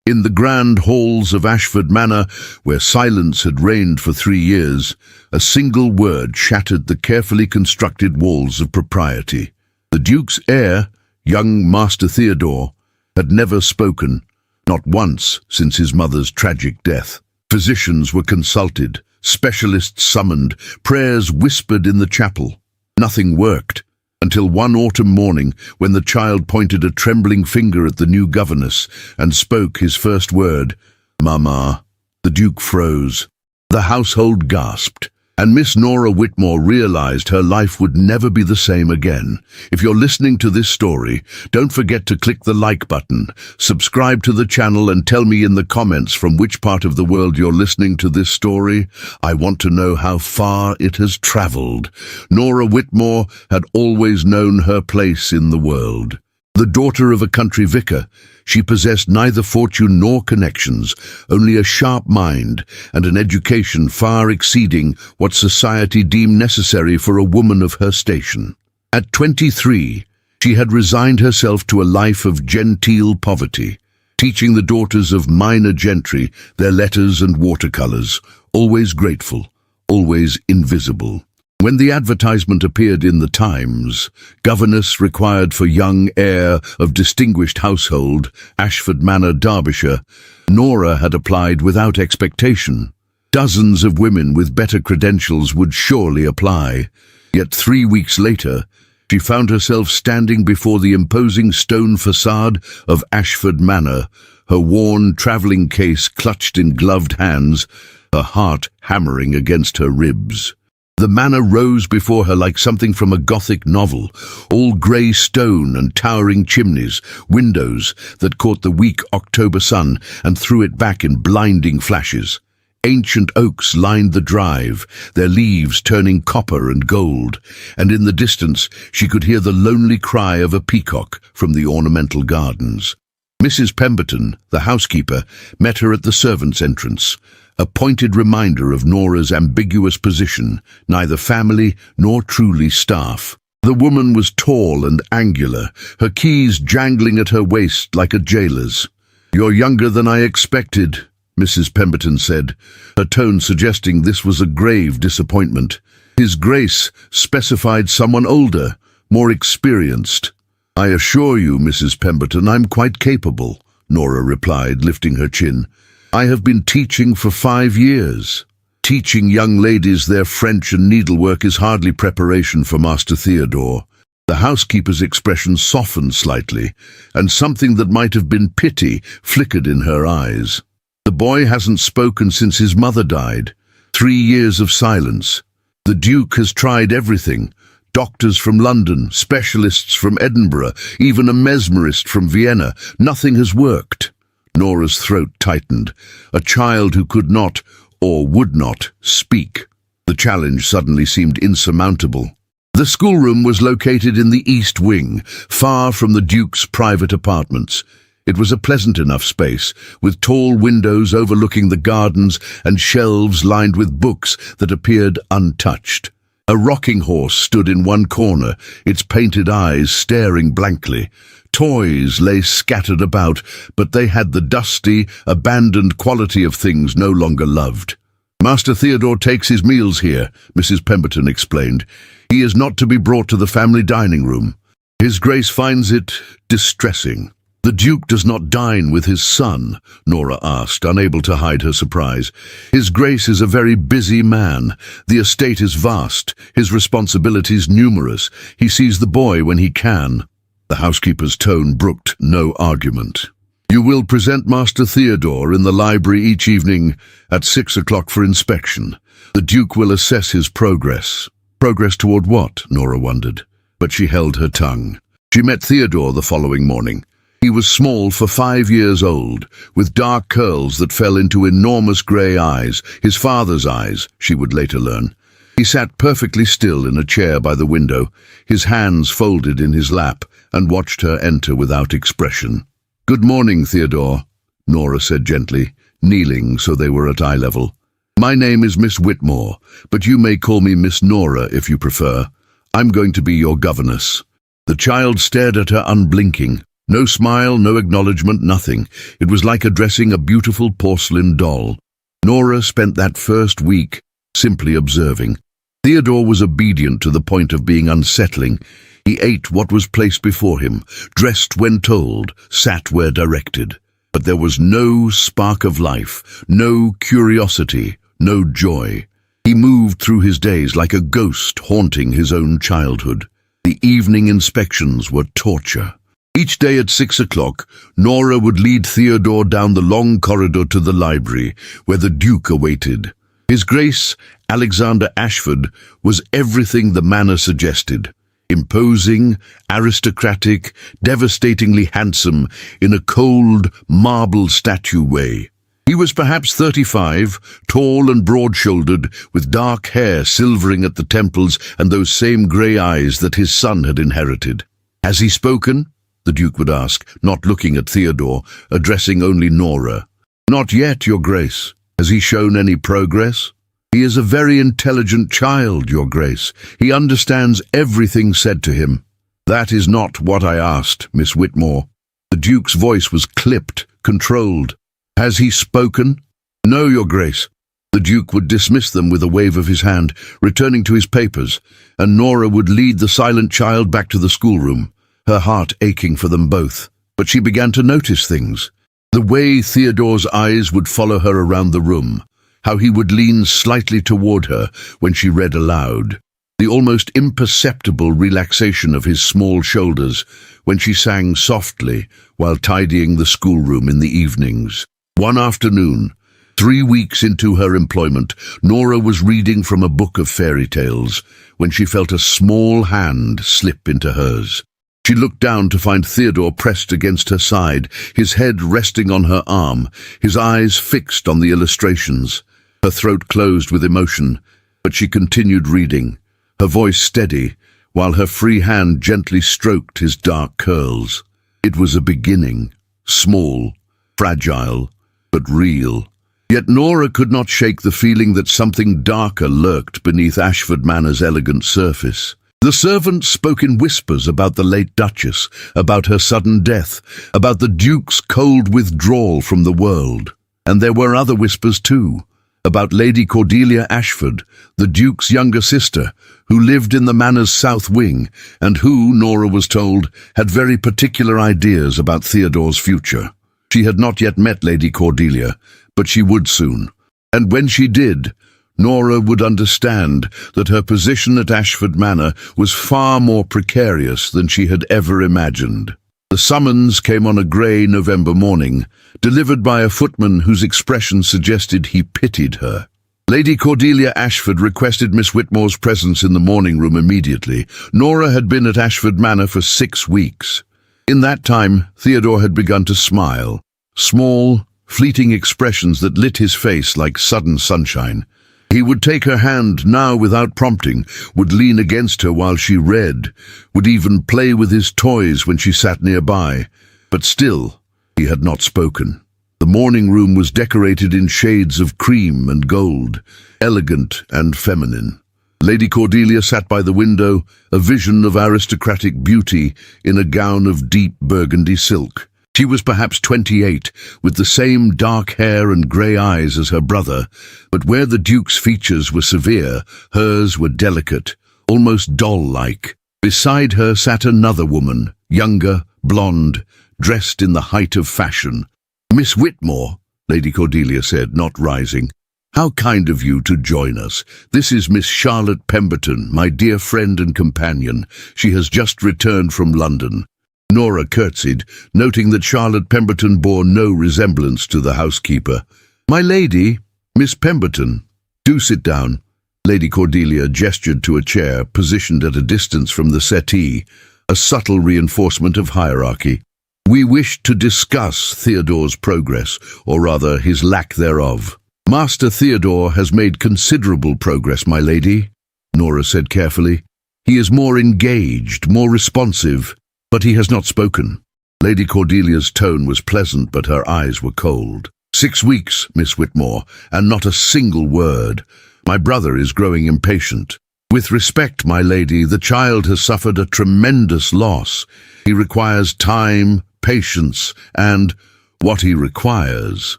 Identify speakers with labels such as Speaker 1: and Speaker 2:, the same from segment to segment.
Speaker 1: In the grand halls of Ashford Manor, where silence had reigned for 3 years, a single word shattered the carefully constructed walls of propriety. The Duke's heir, young Master Theodore, had never spoken, not once since his mother's tragic death. Physicians were consulted, specialists summoned, prayers whispered in the chapel. Nothing worked, until one autumn morning when the child pointed a trembling finger at the new governess and spoke his first word, "Mama." The Duke froze. The household gasped, and Miss Norah Whitmore realized her life would never be the same again. If you're listening to this story, don't forget to click the like button, subscribe to the channel, and tell me in the comments from which part of the world you're listening to this story. I want to know how far it has traveled. Norah Whitmore had always known her place in the world. The daughter of a country vicar, she possessed neither fortune nor connections, only a sharp mind and an education far exceeding what society deemed necessary for a woman of her station. At 23, she had resigned herself to a life of genteel poverty, teaching the daughters of minor gentry their letters and watercolors, always grateful, always invisible. When the advertisement appeared in the Times, Governess required for young heir of distinguished household, Ashford Manor, Derbyshire, Norah had applied without expectation. Dozens of women with better credentials would surely apply. Yet 3 weeks later, she found herself standing before the imposing stone facade of Ashford Manor, her worn travelling case clutched in gloved hands, her heart hammering against her ribs. The manor rose before her like something from a Gothic novel, all grey stone and towering chimneys, windows that caught the weak October sun and threw it back in blinding flashes. Ancient oaks lined the drive, their leaves turning copper and gold, and in the distance she could hear the lonely cry of a peacock from the ornamental gardens. Mrs. Pemberton, the housekeeper, met her at the servants' entrance, a pointed reminder of Norah's ambiguous position, neither family nor truly staff. The woman was tall and angular, her keys jangling at her waist like a jailer's. "You're younger than I expected," Mrs. Pemberton said, her tone suggesting this was a grave disappointment. His Grace specified someone older, more experienced. "I assure you, Mrs. Pemberton, I'm quite capable," Norah replied, lifting her chin. "I have been teaching for 5 years. Teaching young ladies their French and needlework is hardly preparation for Master Theodore." The housekeeper's expression softened slightly, and something that might have been pity flickered in her eyes. "The boy hasn't spoken since his mother died. 3 years of silence. The Duke has tried everything. Doctors from London, specialists from Edinburgh, even a mesmerist from Vienna. Nothing has worked." Norah's throat tightened. A child who could not, or would not, speak. The challenge suddenly seemed insurmountable. The schoolroom was located in the East Wing, far from the Duke's private apartments. It was a pleasant enough space, with tall windows overlooking the gardens and shelves lined with books that appeared untouched. A rocking horse stood in one corner, its painted eyes staring blankly. Toys lay scattered about, but they had the dusty, abandoned quality of things no longer loved. "Master Theodore takes his meals here," Mrs. Pemberton explained. "He is not to be brought to the family dining room. His Grace finds it distressing." "The Duke does not dine with his son?" Norah asked, unable to hide her surprise. "His Grace is a very busy man. The estate is vast, his responsibilities numerous. He sees the boy when he can." The housekeeper's tone brooked no argument. "You will present Master Theodore in the library each evening at 6 o'clock for inspection. The Duke will assess his progress." Progress toward what? Norah wondered. But she held her tongue. She met Theodore the following morning. He was small for 5 years old, with dark curls that fell into enormous grey eyes, his father's eyes, she would later learn. He sat perfectly still in a chair by the window, his hands folded in his lap, and watched her enter without expression. "Good morning, Theodore," Norah said gently, kneeling so they were at eye level. "My name is Miss Whitmore, but you may call me Miss Norah if you prefer. I'm going to be your governess." The child stared at her unblinking. No smile, no acknowledgement, nothing. It was like addressing a beautiful porcelain doll. Norah spent that first week simply observing. Theodore was obedient to the point of being unsettling. He ate what was placed before him, dressed when told, sat where directed. But there was no spark of life, no curiosity, no joy. He moved through his days like a ghost haunting his own childhood. The evening inspections were torture. Each day at 6 o'clock, Norah would lead Theodore down the long corridor to the library, where the Duke awaited. His Grace, Alexander Ashford, was everything the manor suggested. Imposing, aristocratic, devastatingly handsome, in a cold, marble statue way. He was perhaps 35, tall and broad-shouldered, with dark hair silvering at the temples and those same grey eyes that his son had inherited. "Has he spoken?" the Duke would ask, not looking at Theodore, addressing only Norah. "Not yet, Your Grace. Has he shown any progress?" "He is a very intelligent child, Your Grace. He understands everything said to him." "That is not what I asked, Miss Whitmore." The Duke's voice was clipped, controlled. "Has he spoken?" "No, Your Grace." The Duke would dismiss them with a wave of his hand, returning to his papers, and Norah would lead the silent child back to the schoolroom, her heart aching for them both. But she began to notice things. The way Theodore's eyes would follow her around the room, how he would lean slightly toward her when she read aloud, the almost imperceptible relaxation of his small shoulders when she sang softly while tidying the schoolroom in the evenings. One afternoon, 3 weeks into her employment, Norah was reading from a book of fairy tales when she felt a small hand slip into hers. She looked down to find Theodore pressed against her side, his head resting on her arm, his eyes fixed on the illustrations. Her throat closed with emotion, but she continued reading, her voice steady, while her free hand gently stroked his dark curls. It was a beginning, small, fragile, but real. Yet Norah could not shake the feeling that something darker lurked beneath Ashford Manor's elegant surface. The servants spoke in whispers about the late Duchess, about her sudden death, about the Duke's cold withdrawal from the world. And there were other whispers too, about Lady Cordelia Ashford, the Duke's younger sister, who lived in the manor's south wing, and who, Norah was told, had very particular ideas about Theodore's future. She had not yet met Lady Cordelia, but she would soon. And when she did, Norah would understand that her position at Ashford Manor was far more precarious than she had ever imagined. The summons came on a grey November morning, delivered by a footman whose expression suggested he pitied her. Lady Cordelia Ashford requested Miss Whitmore's presence in the morning room immediately. Norah had been at Ashford Manor for 6 weeks. In that time, Theodore had begun to smile, small, fleeting expressions that lit his face like sudden sunshine. He would take her hand now without prompting, would lean against her while she read, would even play with his toys when she sat nearby. But still, he had not spoken. The morning room was decorated in shades of cream and gold, elegant and feminine. Lady Cordelia sat by the window, a vision of aristocratic beauty in a gown of deep burgundy silk. She was perhaps 28, with the same dark hair and grey eyes as her brother, but where the Duke's features were severe, hers were delicate, almost doll-like. Beside her sat another woman, younger, blonde, dressed in the height of fashion. "Miss Whitmore," Lady Cordelia said, not rising. "How kind of you to join us. This is Miss Charlotte Pemberton, my dear friend and companion. She has just returned from London." Norah curtsied, noting that Charlotte Pemberton bore no resemblance to the housekeeper. "My lady, Miss Pemberton, do sit down." Lady Cordelia gestured to a chair positioned at a distance from the settee, a subtle reinforcement of hierarchy. "We wish to discuss Theodore's progress, or rather his lack thereof." "Master Theodore has made considerable progress, my lady," Norah said carefully. "He is more engaged, more responsive, but he has not spoken." Lady Cordelia's tone was pleasant, but her eyes were cold. 6 weeks, Miss Whitmore, and not a single word. My brother is growing impatient. With respect, my lady, the child has suffered a tremendous loss. He requires time, patience, and what he requires,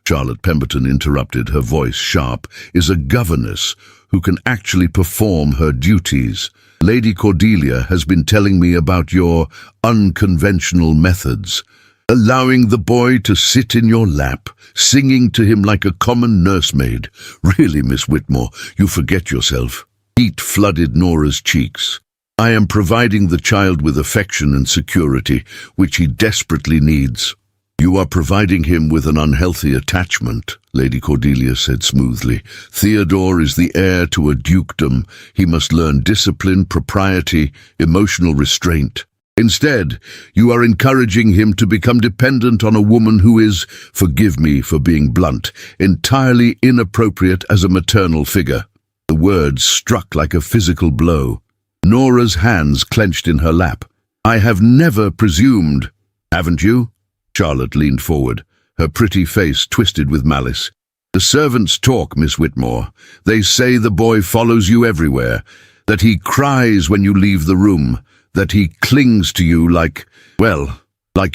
Speaker 1: Charlotte Pemberton interrupted, her voice sharp, is a governess who can actually perform her duties. Lady Cordelia has been telling me about your unconventional methods, allowing the boy to sit in your lap, singing to him like a common nursemaid. Really, Miss Whitmore, you forget yourself. Heat flooded Norah's cheeks. I am providing the child with affection and security, which he desperately needs. You are providing him with an unhealthy attachment, Lady Cordelia said smoothly. Theodore is the heir to a dukedom. He must learn discipline, propriety, emotional restraint. Instead, you are encouraging him to become dependent on a woman who is, forgive me for being blunt, entirely inappropriate as a maternal figure. The words struck like a physical blow. Norah's hands clenched in her lap. I have never presumed. Haven't you? Charlotte leaned forward, her pretty face twisted with malice. The servants talk, Miss Whitmore. They say the boy follows you everywhere, that he cries when you leave the room, that he clings to you like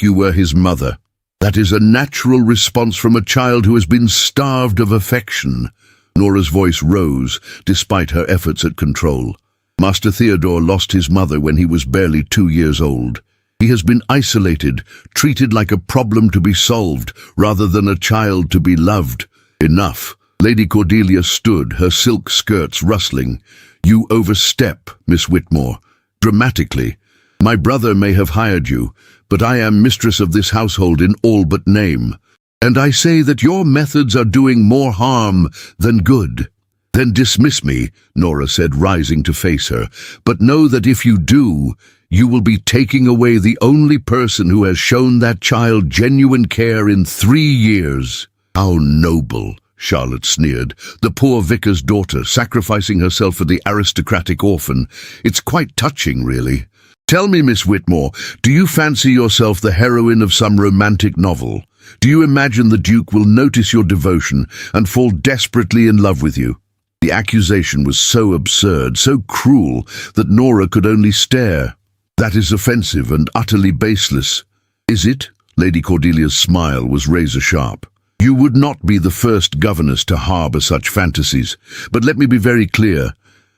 Speaker 1: you were his mother. That is a natural response from a child who has been starved of affection. Norah's voice rose, despite her efforts at control. Master Theodore lost his mother when he was barely 2 years old. He has been isolated, treated like a problem to be solved, rather than a child to be loved. Enough. Lady Cordelia stood, her silk skirts rustling. You overstep, Miss Whitmore. Dramatically. My brother may have hired you, but I am mistress of this household in all but name. And I say that your methods are doing more harm than good. Then dismiss me, Norah said, rising to face her. But know that if you do, you will be taking away the only person who has shown that child genuine care in 3 years. How noble, Charlotte sneered. The poor vicar's daughter, sacrificing herself for the aristocratic orphan. It's quite touching, really. Tell me, Miss Whitmore, do you fancy yourself the heroine of some romantic novel? Do you imagine the Duke will notice your devotion and fall desperately in love with you? The accusation was so absurd, so cruel, that Norah could only stare. That is offensive and utterly baseless. Is it? Lady Cordelia's smile was razor-sharp. You would not be the first governess to harbour such fantasies. But let me be very clear.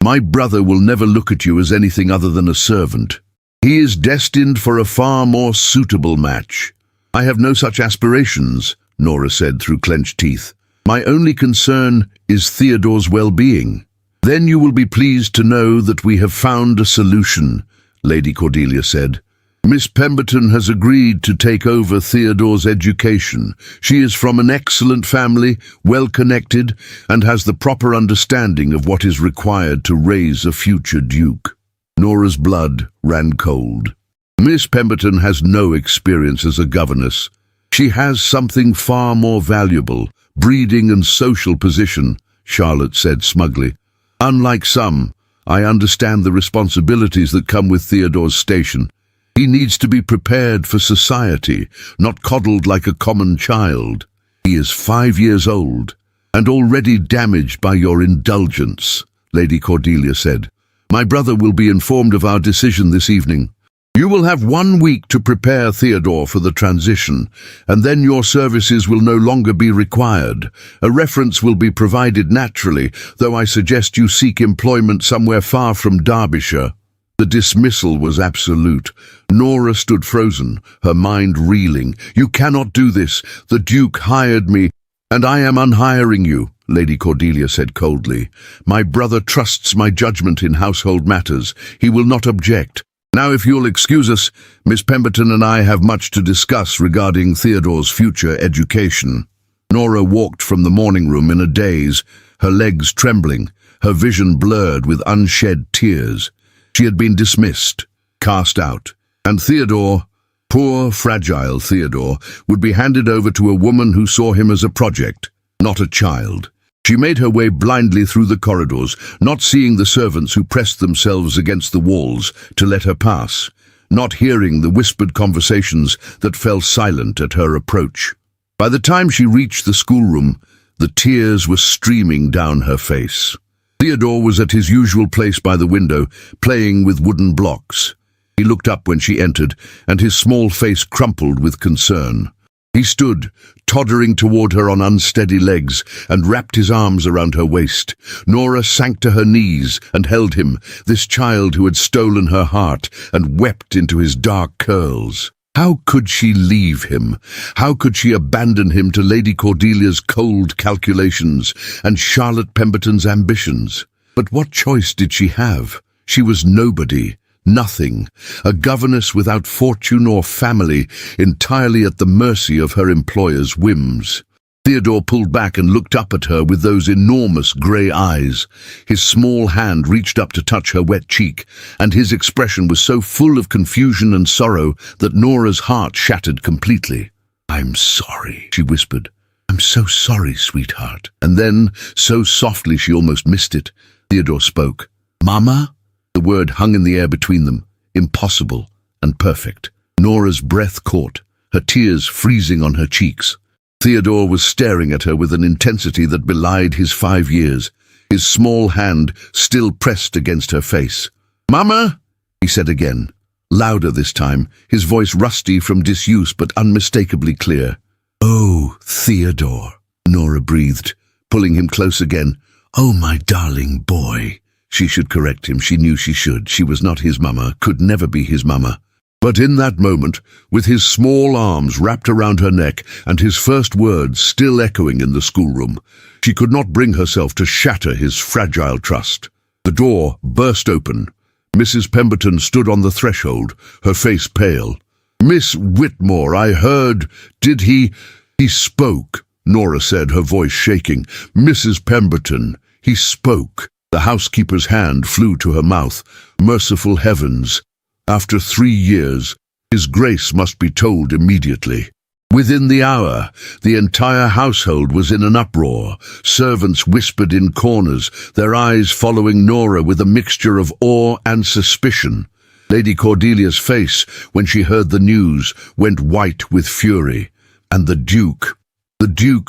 Speaker 1: My brother will never look at you as anything other than a servant. He is destined for a far more suitable match. I have no such aspirations, Norah said through clenched teeth. My only concern is Theodore's well-being. Then you will be pleased to know that we have found a solution, Lady Cordelia said. Miss Pemberton has agreed to take over Theodore's education. She is from an excellent family, well-connected, and has the proper understanding of what is required to raise a future duke. Norah's blood ran cold. Miss Pemberton has no experience as a governess. She has something far more valuable, breeding and social position, Charlotte said smugly. Unlike some, I understand the responsibilities that come with Theodore's station. He needs to be prepared for society, not coddled like a common child. He is 5 years old, and already damaged by your indulgence, Lady Cordelia said. My brother will be informed of our decision this evening. You will have 1 week to prepare Theodore for the transition, and then your services will no longer be required. A reference will be provided naturally, though I suggest you seek employment somewhere far from Derbyshire. The dismissal was absolute. Norah stood frozen, her mind reeling. You cannot do this. The Duke hired me, and I am unhiring you, Lady Cordelia said coldly. My brother trusts my judgment in household matters. He will not object. Now, if you'll excuse us, Miss Pemberton and I have much to discuss regarding Theodore's future education. Norah walked from the morning room in a daze, her legs trembling, her vision blurred with unshed tears. She had been dismissed, cast out, and Theodore, poor, fragile Theodore, would be handed over to a woman who saw him as a project, not a child. She made her way blindly through the corridors, not seeing the servants who pressed themselves against the walls to let her pass, not hearing the whispered conversations that fell silent at her approach. By the time she reached the schoolroom, the tears were streaming down her face. Theodore was at his usual place by the window, playing with wooden blocks. He looked up when she entered, and his small face crumpled with concern. He stood, tottering toward her on unsteady legs, and wrapped his arms around her waist. Norah sank to her knees and held him, this child who had stolen her heart, and wept into his dark curls. How could she leave him? How could she abandon him to Lady Cordelia's cold calculations and Charlotte Pemberton's ambitions? But what choice did she have? She was nobody. Nothing, a governess without fortune or family, entirely at the mercy of her employer's whims. Theodore pulled back and looked up at her with those enormous grey eyes. His small hand reached up to touch her wet cheek, and his expression was so full of confusion and sorrow that Norah's heart shattered completely. "I'm sorry," she whispered. "I'm so sorry, sweetheart." And then, so softly she almost missed it, Theodore spoke. "Mama?" The word hung in the air between them, impossible and perfect. Norah's breath caught, her tears freezing on her cheeks. Theodore was staring at her with an intensity that belied his 5 years, his small hand still pressed against her face. "Mama?" he said again, louder this time, his voice rusty from disuse but unmistakably clear. "Oh, Theodore," Norah breathed, pulling him close again. "Oh, my darling boy." She should correct him, she knew she should. She was not his mama, could never be his mama. But in that moment, with his small arms wrapped around her neck and his first words still echoing in the schoolroom, she could not bring herself to shatter his fragile trust. The door burst open. Mrs. Pemberton stood on the threshold, her face pale. "Miss Whitmore, I heard, did he—" "He spoke," Norah said, her voice shaking. "Mrs. Pemberton, he spoke." The housekeeper's hand flew to her mouth. Merciful heavens! After 3 years, His Grace must be told immediately. Within the hour, the entire household was in an uproar. Servants whispered in corners, their eyes following Norah with a mixture of awe and suspicion. Lady Cordelia's face, when she heard the news, went white with fury. And the Duke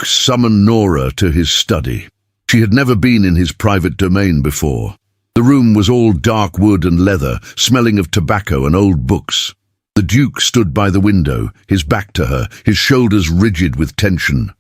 Speaker 1: summoned Norah to his study. She had never been in his private domain before. The room was all dark wood and leather, smelling of tobacco and old books. The Duke stood by the window, his back to her, his shoulders rigid with tension.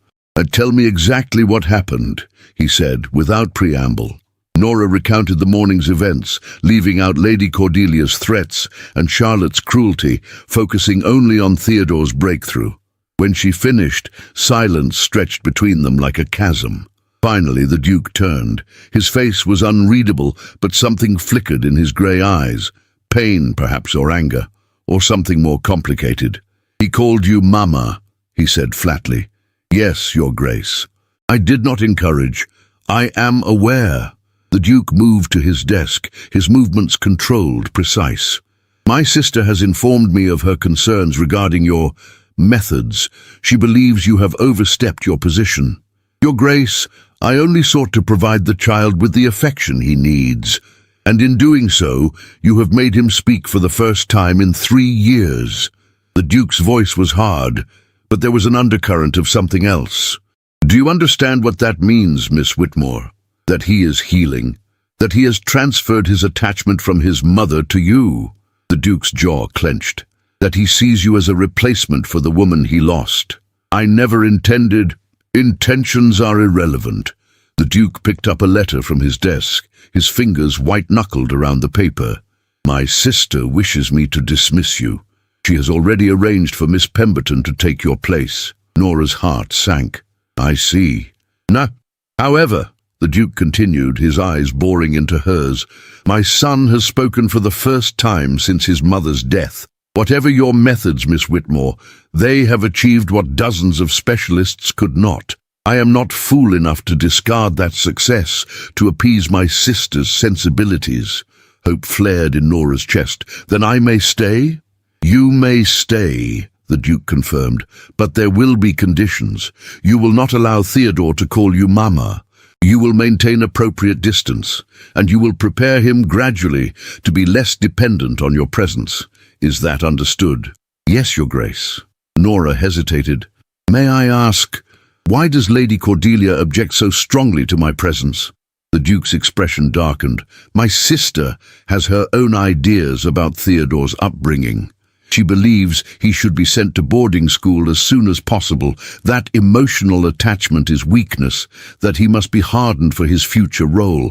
Speaker 1: "Tell me exactly what happened," he said, without preamble. Norah recounted the morning's events, leaving out Lady Cordelia's threats and Charlotte's cruelty, focusing only on Theodore's breakthrough. When she finished, silence stretched between them like a chasm. Finally, the Duke turned. His face was unreadable, but something flickered in his grey eyes. Pain, perhaps, or anger, or something more complicated. "He called you Mama," he said flatly. "Yes, Your Grace. I did not encourage. I am aware." The Duke moved to his desk, his movements controlled, precise. "My sister has informed me of her concerns regarding your methods. She believes you have overstepped your position. Your Grace, I only sought to provide the child with the affection he needs, and in doing so, you have made him speak for the first time in 3 years. The Duke's voice was hard, but there was an undercurrent of something else. "Do you understand what that means, Miss Whitmore? That he is healing, that he has transferred his attachment from his mother to you." The Duke's jaw clenched. "That he sees you as a replacement for the woman he lost. I never intended—" "Intentions are irrelevant." The Duke picked up a letter from his desk, his fingers white-knuckled around the paper. "My sister wishes me to dismiss you. She has already arranged for Miss Pemberton to take your place." Norah's heart sank. "I see. No. However," the Duke continued, his eyes boring into hers, "my son has spoken for the first time since his mother's death. Whatever your methods, Miss Whitmore, they have achieved what dozens of specialists could not. I am not fool enough to discard that success to appease my sister's sensibilities." Hope flared in Norah's chest. "Then I may stay?" "You may stay," the Duke confirmed, "but there will be conditions. You will not allow Theodore to call you Mama. You will maintain appropriate distance, and you will prepare him gradually to be less dependent on your presence. Is that understood?" "Yes, Your Grace." Norah hesitated. "May I ask, why does Lady Cordelia object so strongly to my presence?" The Duke's expression darkened. My sister has her own ideas about Theodore's upbringing. She believes he should be sent to boarding school as soon as possible. That emotional attachment is weakness, that he must be hardened for his future role.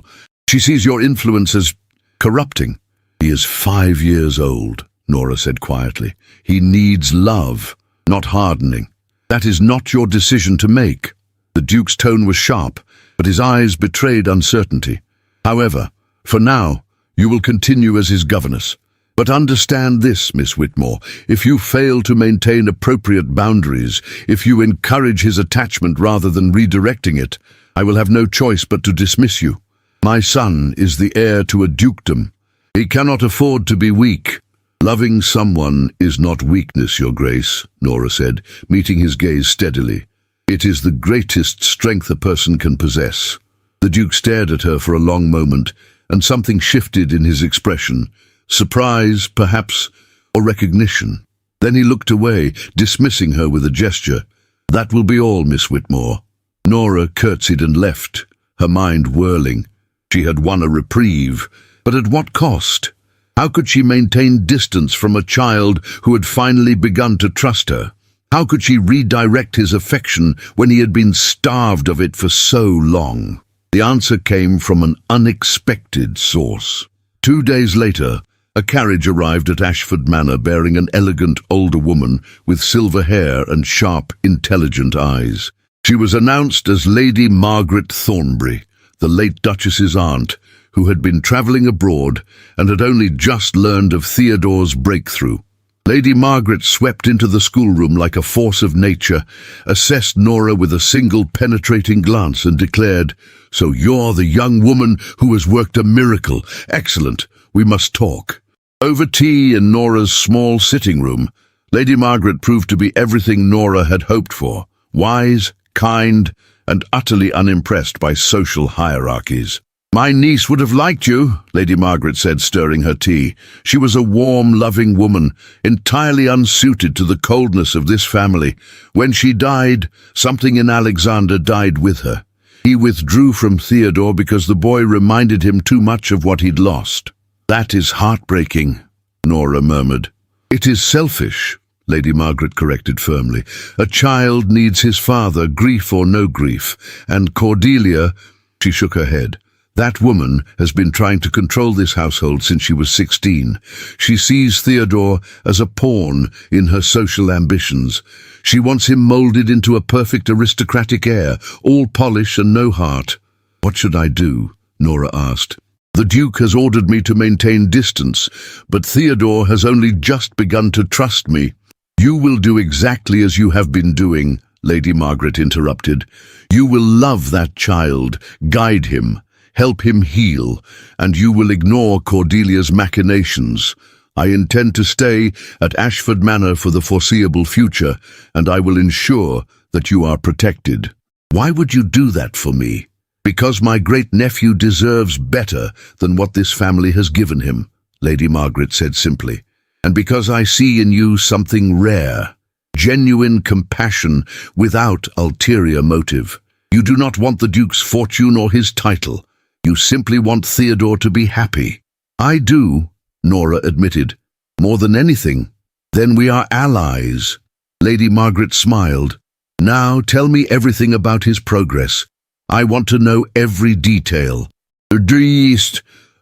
Speaker 1: She sees your influence as corrupting. He is 5 years old, Norah said quietly. He needs love, not hardening. That is not your decision to make. The Duke's tone was sharp, but his eyes betrayed uncertainty. However, for now, you will continue as his governess. But understand this, Miss Whitmore, if you fail to maintain appropriate boundaries, if you encourage his attachment rather than redirecting it, I will have no choice but to dismiss you. My son is the heir to a dukedom. He cannot afford to be weak. Loving someone is not weakness, Your Grace, Norah said, meeting his gaze steadily. It is the greatest strength a person can possess. The Duke stared at her for a long moment, and something shifted in his expression. Surprise, perhaps, or recognition. Then he looked away, dismissing her with a gesture. That will be all, Miss Whitmore. Norah curtsied and left, her mind whirling. She had won a reprieve, but at what cost? How could she maintain distance from a child who had finally begun to trust her? How could she redirect his affection when he had been starved of it for so long? The answer came from an unexpected source. 2 days later, a carriage arrived at Ashford Manor bearing an elegant older woman with silver hair and sharp, intelligent eyes. She was announced as Lady Margaret Thornbury, the late Duchess's aunt, who had been travelling abroad and had only just learned of Theodore's breakthrough. Lady Margaret swept into the schoolroom like a force of nature, assessed Norah with a single penetrating glance and declared, "So you're the young woman who has worked a miracle. Excellent. We must talk." Over tea in Norah's small sitting room, Lady Margaret proved to be everything Norah had hoped for: wise, kind, and utterly unimpressed by social hierarchies. "My niece would have liked you," Lady Margaret said, stirring her tea. "She was a warm, loving woman, entirely unsuited to the coldness of this family. When she died, something in Alexander died with her. He withdrew from Theodore because the boy reminded him too much of what he'd lost." "That is heartbreaking," Norah murmured. "It is selfish," Lady Margaret corrected firmly. "A child needs his father, grief or no grief, and Cordelia—" She shook her head. "That woman has been trying to control this household since she was 16. She sees Theodore as a pawn in her social ambitions. She wants him molded into a perfect aristocratic heir, all polish and no heart." "What should I do?" Norah asked. "The Duke has ordered me to maintain distance, but Theodore has only just begun to trust me." "You will do exactly as you have been doing," Lady Margaret interrupted. "You will love that child, guide him, help him heal, and you will ignore Cordelia's machinations. I intend to stay at Ashford Manor for the foreseeable future, and I will ensure that you are protected." "Why would you do that for me?" "Because my great-nephew deserves better than what this family has given him," Lady Margaret said simply. "And because I see in you something rare, genuine compassion without ulterior motive. You do not want the Duke's fortune or his title. You simply want Theodore to be happy." "I do," Norah admitted. "More than anything." "Then we are allies." Lady Margaret smiled. "Now tell me everything about his progress. I want to know every detail."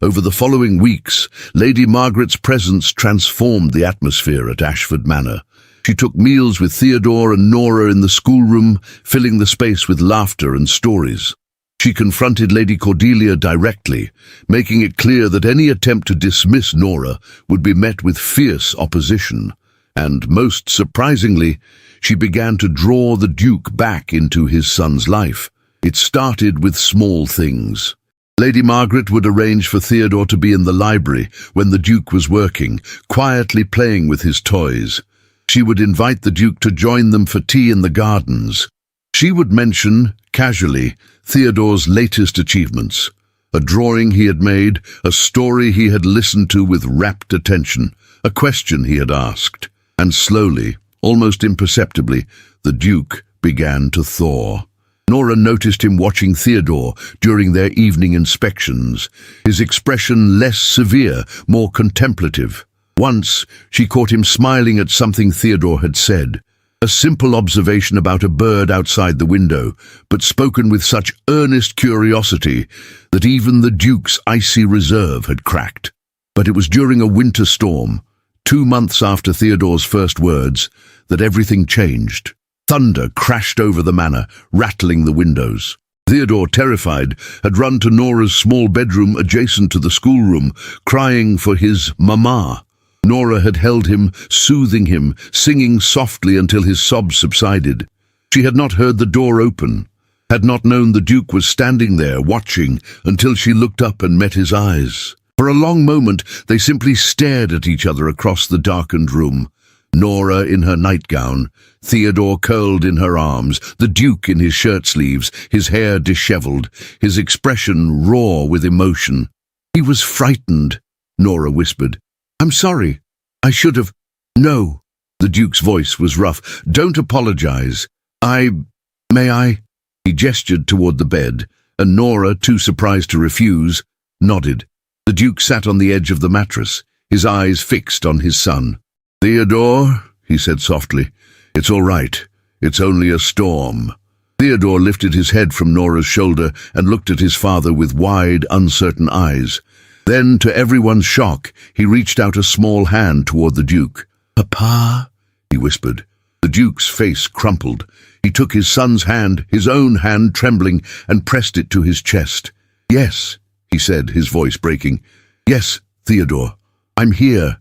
Speaker 1: Over the following weeks, Lady Margaret's presence transformed the atmosphere at Ashford Manor. She took meals with Theodore and Norah in the schoolroom, filling the space with laughter and stories. She confronted Lady Cordelia directly, making it clear that any attempt to dismiss Norah would be met with fierce opposition. And, most surprisingly, she began to draw the Duke back into his son's life. It started with small things. Lady Margaret would arrange for Theodore to be in the library when the Duke was working, quietly playing with his toys. She would invite the Duke to join them for tea in the gardens. She would mention, casually, Theodore's latest achievements. A drawing he had made, a story he had listened to with rapt attention, a question he had asked. And slowly, almost imperceptibly, the Duke began to thaw. Norah noticed him watching Theodore during their evening inspections, his expression less severe, more contemplative. Once, she caught him smiling at something Theodore had said, a simple observation about a bird outside the window, but spoken with such earnest curiosity that even the Duke's icy reserve had cracked. But it was during a winter storm, 2 months after Theodore's first words, that everything changed. Thunder crashed over the manor, rattling the windows. Theodore, terrified, had run to Norah's small bedroom adjacent to the schoolroom, crying for his mama. Norah had held him, soothing him, singing softly until his sobs subsided. She had not heard the door open, had not known the Duke was standing there, watching, until she looked up and met his eyes. For a long moment, they simply stared at each other across the darkened room. Norah in her nightgown, Theodore curled in her arms, the Duke in his shirt-sleeves, his hair dishevelled, his expression raw with emotion. "He was frightened," Norah whispered. "I'm sorry. I should have—" "No." The Duke's voice was rough. "Don't apologize. May I?" He gestured toward the bed, and Norah, too surprised to refuse, nodded. The Duke sat on the edge of the mattress, his eyes fixed on his son. "Theodore," he said softly, "it's all right. It's only a storm." Theodore lifted his head from Norah's shoulder and looked at his father with wide, uncertain eyes. Then, to everyone's shock, he reached out a small hand toward the Duke. "Papa," he whispered. The Duke's face crumpled. He took his son's hand, his own hand trembling, and pressed it to his chest. "Yes," he said, his voice breaking. "Yes, Theodore, I'm here."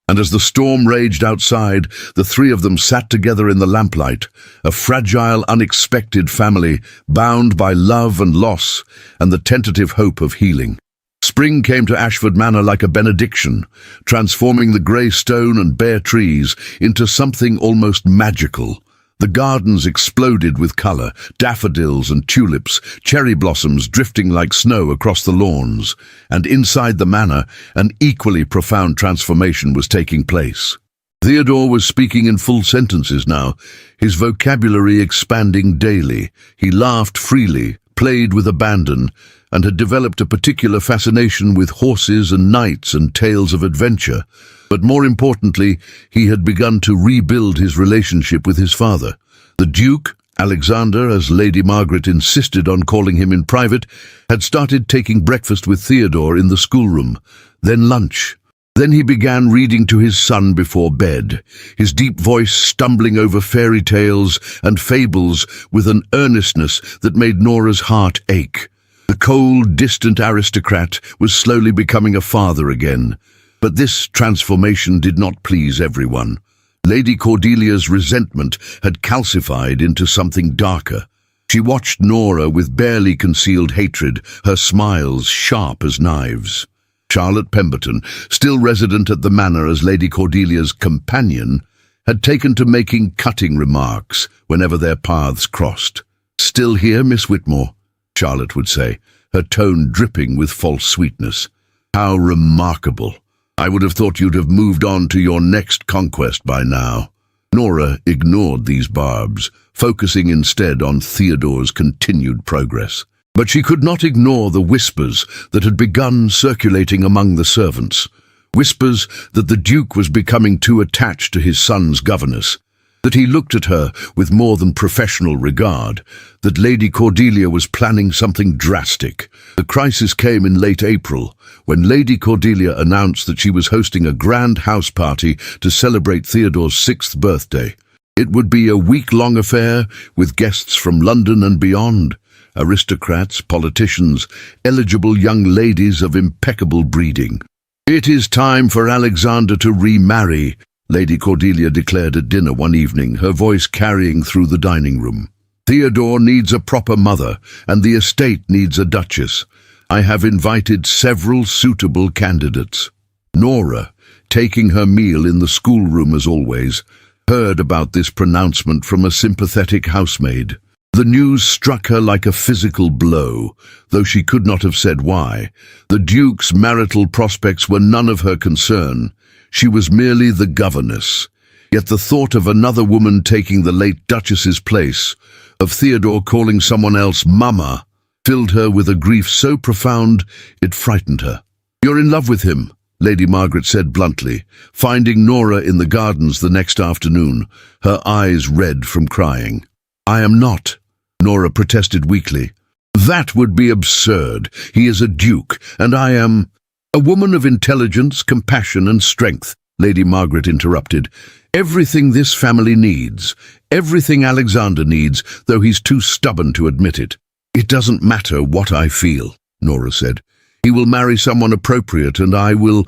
Speaker 1: And as the storm raged outside, the three of them sat together in the lamplight, a fragile, unexpected family, bound by love and loss, and the tentative hope of healing. Spring came to Ashford Manor like a benediction, transforming the grey stone and bare trees into something almost magical. The gardens exploded with colour, daffodils and tulips, cherry blossoms drifting like snow across the lawns, and inside the manor, an equally profound transformation was taking place. Theodore was speaking in full sentences now, his vocabulary expanding daily. He laughed freely, played with abandon, and had developed a particular fascination with horses and knights and tales of adventure. But more importantly, he had begun to rebuild his relationship with his father. The Duke, Alexander, as Lady Margaret insisted on calling him in private, had started taking breakfast with Theodore in the schoolroom, then lunch. Then he began reading to his son before bed, his deep voice stumbling over fairy tales and fables with an earnestness that made Norah's heart ache. The cold, distant aristocrat was slowly becoming a father again. But this transformation did not please everyone. Lady Cordelia's resentment had calcified into something darker. She watched Norah with barely concealed hatred, her smiles sharp as knives. Charlotte Pemberton, still resident at the manor as Lady Cordelia's companion, had taken to making cutting remarks whenever their paths crossed. "Still here, Miss Whitmore?" Charlotte would say, her tone dripping with false sweetness. "How remarkable. I would have thought you'd have moved on to your next conquest by now." Norah ignored these barbs, focusing instead on Theodore's continued progress. But she could not ignore the whispers that had begun circulating among the servants. Whispers that the Duke was becoming too attached to his son's governess, that he looked at her with more than professional regard, that Lady Cordelia was planning something drastic. The crisis came in late April, when Lady Cordelia announced that she was hosting a grand house party to celebrate Theodore's 6th birthday. It would be a week-long affair with guests from London and beyond, aristocrats, politicians, eligible young ladies of impeccable breeding. "It is time for Alexander to remarry," Lady Cordelia declared at dinner one evening, her voice carrying through the dining room. "Theodore needs a proper mother, and the estate needs a duchess. I have invited several suitable candidates." Norah, taking her meal in the schoolroom as always, heard about this pronouncement from a sympathetic housemaid. The news struck her like a physical blow, though she could not have said why. The Duke's marital prospects were none of her concern. She was merely the governess. Yet the thought of another woman taking the late Duchess's place, of Theodore calling someone else Mama, filled her with a grief so profound it frightened her. "You're in love with him," Lady Margaret said bluntly, finding Norah in the gardens the next afternoon, her eyes red from crying. "I am not," Norah protested weakly. "That would be absurd. He is a duke, and I am—" "A woman of intelligence, compassion and strength," Lady Margaret interrupted. "Everything this family needs, everything Alexander needs, though he's too stubborn to admit it." "It doesn't matter what I feel," Norah said. "He will marry someone appropriate, and I will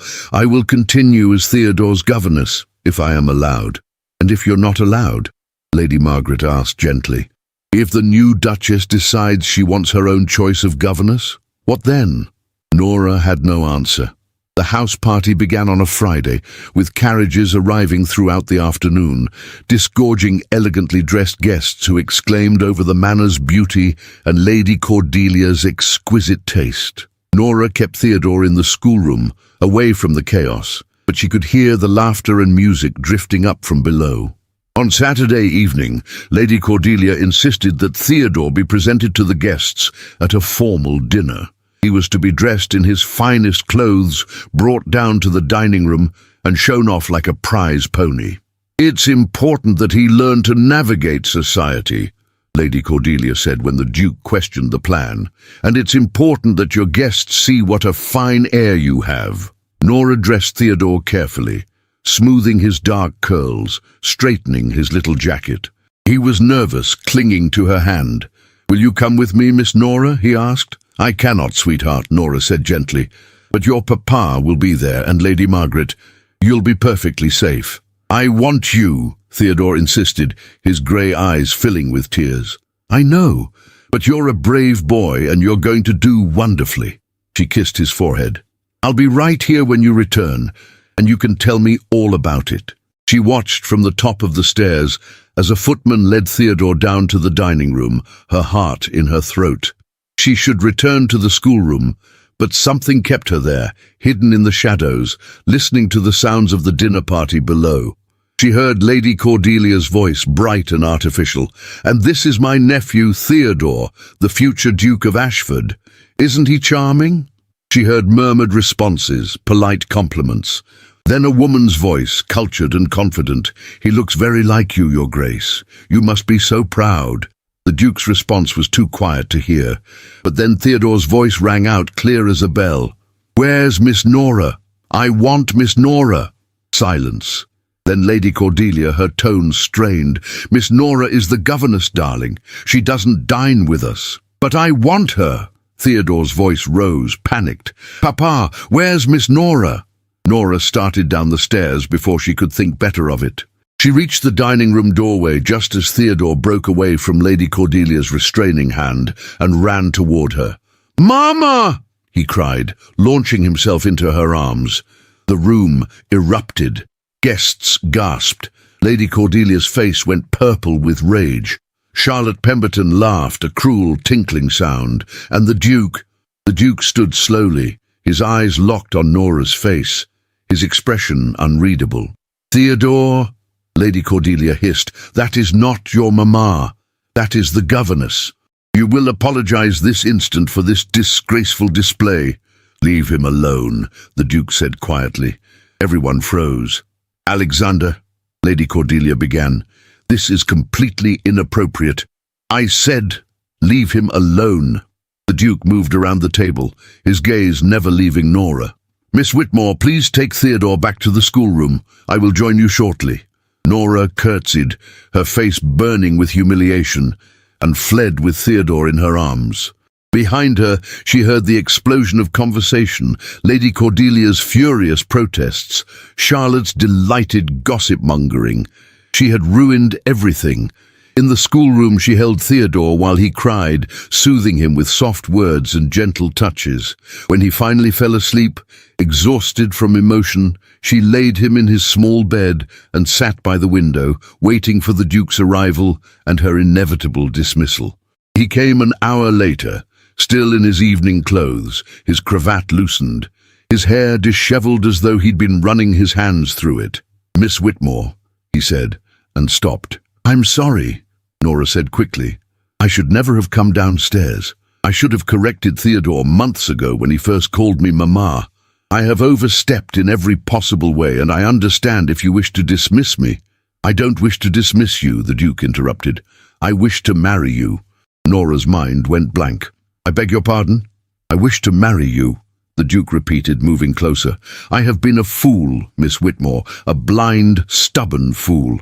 Speaker 1: continue as Theodore's governess, if I am allowed." "And if you're not allowed?" Lady Margaret asked gently. "If the new Duchess decides she wants her own choice of governess, what then?" Norah had no answer. The house party began on a Friday, with carriages arriving throughout the afternoon, disgorging elegantly dressed guests who exclaimed over the manor's beauty and Lady Cordelia's exquisite taste. Norah kept Theodore in the schoolroom, away from the chaos, but she could hear the laughter and music drifting up from below. On Saturday evening, Lady Cordelia insisted that Theodore be presented to the guests at a formal dinner. He was to be dressed in his finest clothes, brought down to the dining room, and shown off like a prize pony. "It's important that he learn to navigate society," Lady Cordelia said when the Duke questioned the plan, "and it's important that your guests see what a fine air you have." Norah dressed Theodore carefully, smoothing his dark curls, straightening his little jacket. He was nervous, clinging to her hand. "Will you come with me, Miss Norah?" he asked. "I cannot, sweetheart," Norah said gently. "But your papa will be there, and Lady Margaret. You'll be perfectly safe." "I want you," Theodore insisted, his grey eyes filling with tears. "I know, but you're a brave boy, and you're going to do wonderfully." She kissed his forehead. "I'll be right here when you return, and you can tell me all about it." She watched from the top of the stairs as a footman led Theodore down to the dining room, her heart in her throat. She should return to the schoolroom, but something kept her there, hidden in the shadows, listening to the sounds of the dinner party below. She heard Lady Cordelia's voice, bright and artificial. "And this is my nephew, Theodore, the future Duke of Ashford. Isn't he charming?" She heard murmured responses, polite compliments. Then a woman's voice, cultured and confident. "He looks very like you, Your Grace. You must be so proud." The Duke's response was too quiet to hear, but then Theodore's voice rang out clear as a bell. "Where's Miss Norah? I want Miss Norah." Silence. Then Lady Cordelia, her tone strained. "Miss Norah is the governess, darling. She doesn't dine with us." "But I want her." Theodore's voice rose, panicked. "Papa, where's Miss Norah?" Norah started down the stairs before she could think better of it. She reached the dining room doorway just as Theodore broke away from Lady Cordelia's restraining hand and ran toward her. "Mama!" he cried, launching himself into her arms. The room erupted. Guests gasped. Lady Cordelia's face went purple with rage. Charlotte Pemberton laughed, a cruel tinkling sound, and the Duke stood slowly, his eyes locked on Norah's face, his expression unreadable. "Theodore," Lady Cordelia hissed, "that is not your mamma. That is the governess. You will apologize this instant for this disgraceful display." "Leave him alone," the Duke said quietly. Everyone froze. "Alexander," Lady Cordelia began, "this is completely inappropriate. I said, leave him alone." The Duke moved around the table, his gaze never leaving Norah. "Miss Whitmore, please take Theodore back to the schoolroom. I will join you shortly." Norah curtsied, her face burning with humiliation, and fled with Theodore in her arms. Behind her, she heard the explosion of conversation, Lady Cordelia's furious protests, Charlotte's delighted gossip-mongering. She had ruined everything. In the schoolroom she held Theodore while he cried, soothing him with soft words and gentle touches. When he finally fell asleep, exhausted from emotion, she laid him in his small bed and sat by the window, waiting for the Duke's arrival and her inevitable dismissal. He came an hour later, still in his evening clothes, his cravat loosened, his hair dishevelled as though he'd been running his hands through it. "Miss Whitmore," he said, and stopped. "I'm sorry," Norah said quickly. I should never have come downstairs. I should have corrected Theodore months ago when he first called me Mama. I have overstepped in every possible way, and I understand if you wish to dismiss me." "I don't wish to dismiss you," the Duke interrupted. "I wish to marry you." Norah's mind went blank. "I beg your pardon?" "I wish to marry you," the Duke repeated, moving closer. "I have been a fool, Miss Whitmore, a blind, stubborn fool.